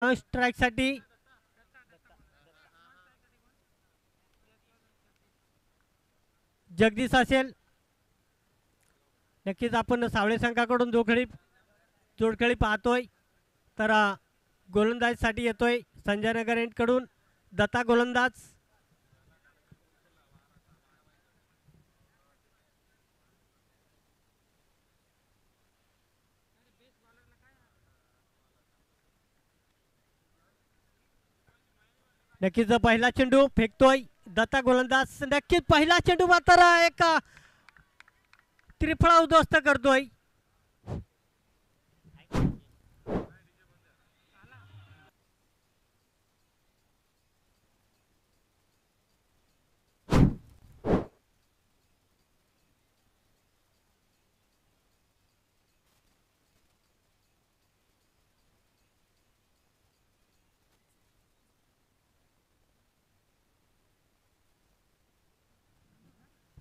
Strike साठी जगदीश असेल. नक्कीच आपण सावळे संघाकडून जोडखळी पाहतोय. तर गोलंदाजीसाठी येतोय संजय नगर यांकडून दत्ता गोलंदाज. नक्कीच पहिला चेंडू फेकतोय दत्ता गोलंदाज. नक्कीच पहिला चेंडू मात्र एक त्रिफळा उद्ध्वस्त करतोय.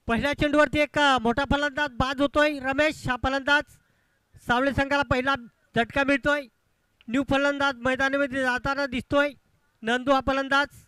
पहिल्या चेंडूवरती एक मोठा फलंदाज बाद होतोय रमेश. हा फलंदाज सावळे संघाला पहिला झटका मिळतोय. न्यू फलंदाज मैदानामध्ये जाताना दिसतोय. नंदू हा फलंदाज.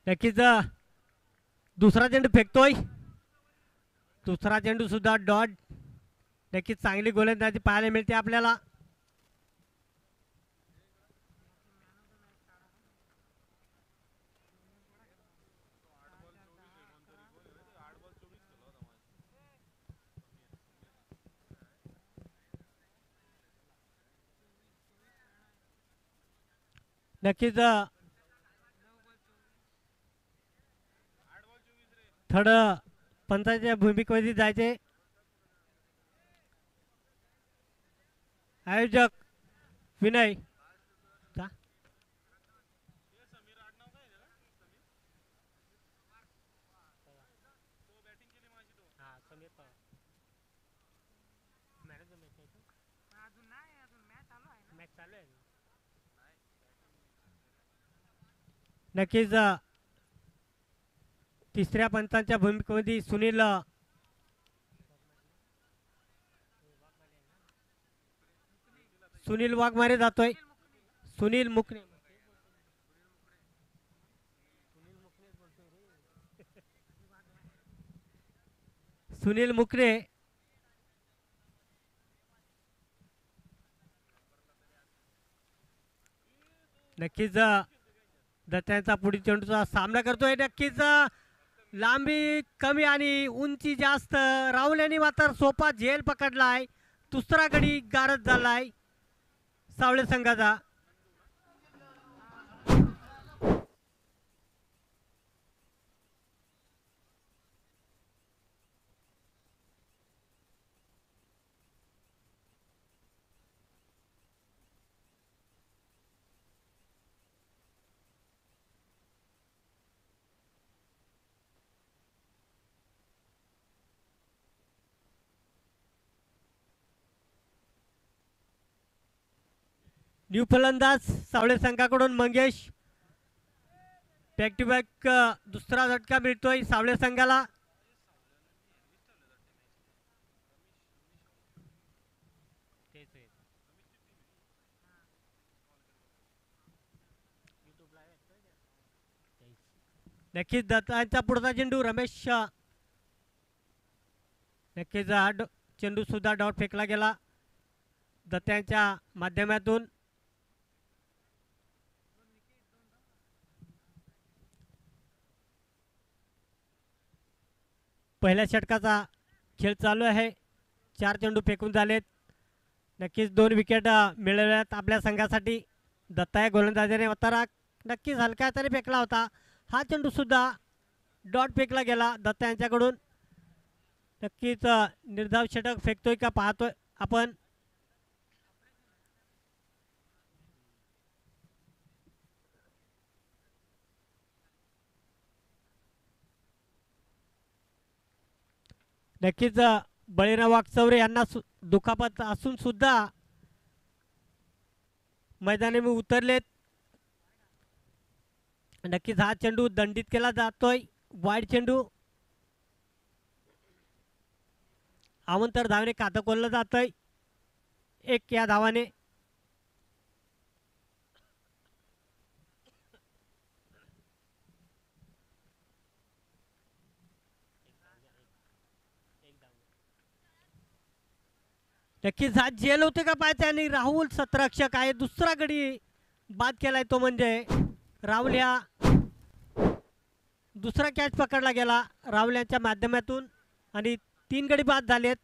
नक्कीच दुसरा चेंडू फेकतोय. दुसरा चेंडू सुद्धा डॉट. नक्कीच चांगली गोलंदाजी पाहायला मिळते आपल्याला. नक्कीच थर्ड पंचाच्या भूमिकेमध्ये जायचे. आयोजक विनय नक्कीच तिसऱ्या पंचांच्या भूमिकेमध्ये सुनील वाघमारे जातोय. सुनील मुकणे सुनील मुकणे नक्कीच दत्त्यांचा पुढील चेंडूचा सामना करतोय. नक्कीच लांबी कमी आणि उंची जास्त. राहुल यांनी मात्र सोपा झेल पकडलाय. दुसरा गडी गारद झालाय सावळे संघाचा. न्यू फलंदाज सावळे संघाकडून मंगेश. बॅक टू बॅक दुसरा झटका मिळतोय सावळे संघाला. नक्कीच दत्तांचा पुढचा चेंडू रमेश. नक्कीच चेंडू सुद्धा डॉट फेकला गेला दत्त्यांच्या माध्यमातून. पहिल्या षटकाचा खेळ चालू आहे. 4 चेंडू फेकून झालेत. नक्कीच 2 विकेट मिळवल्यात आपल्या संघासाठी. दत्ता या गोलंदाजाने वतारा नक्कीच हलक्या तरी फेकला होता. हा चेंडू सुद्धा डॉट फेकला गेला दत्ता यांच्याकडून. नक्कीच निर्धाव षटक फेकतोय का पाहतोय आपण. नक्कीच बळीराव वागचौरे यांना दुखापत असून सुद्धा मैदानी उतरलेत. नक्कीच हा चेंडू दंडित केला जातोय. वाईड चेंडू अवंतर धावने खातं खोललं जातंय 1 या धावाने. नक्कीच हा जेल होते का पाहिजे आणि राहुल सतरक्षक आहे. दुसरा गडी बाद केलाय तो म्हणजे राहुल या दुसरा कॅच पकडला गेला राहुल यांच्या माध्यमातून आणि 3 गडी बाद झालेत.